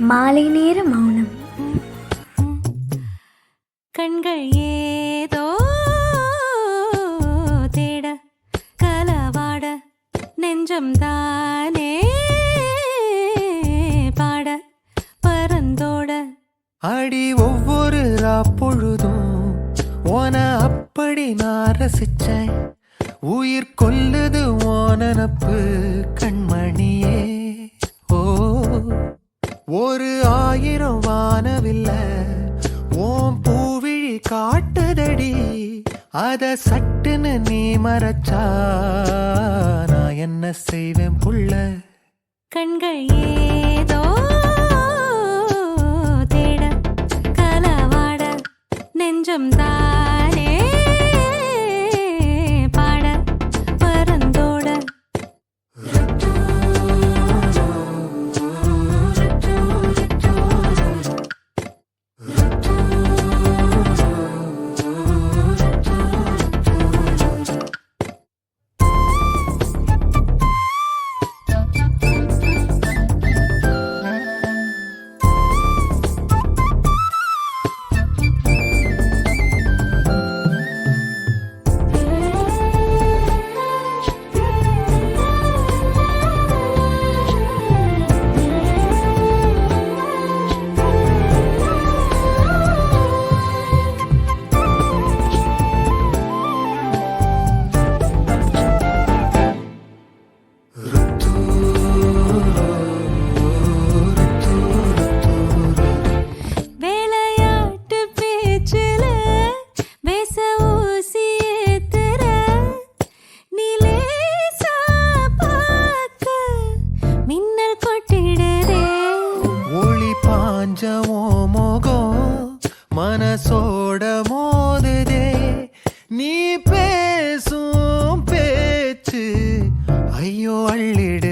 மாலை நேர மௌனம். கண்கள் ஏதோ தேட கலவாட நெஞ்சம் தானே பாட பரந்தோட அடி ஒவ்வொரு பொழுதும் ஓன அப்படி நான் ரசிச்சேன். உயிர் கொல்லுது ஓனப்பு கண்மணியே. ஓ ஒரு 1000 வானவில்ல ஓம் பூவிழி காட்டுதடி. அத சட்டுன்னு நீ மறைச்சா நான் என்ன செய்வேன் புள்ள. கண்கள் ஏதோ தேட கலவாட நெஞ்சம் தானே பாட பரந்தோட மனசோட மோதுதே நீ பேசும் பேச்சு. ஐயோ அள்ளிடு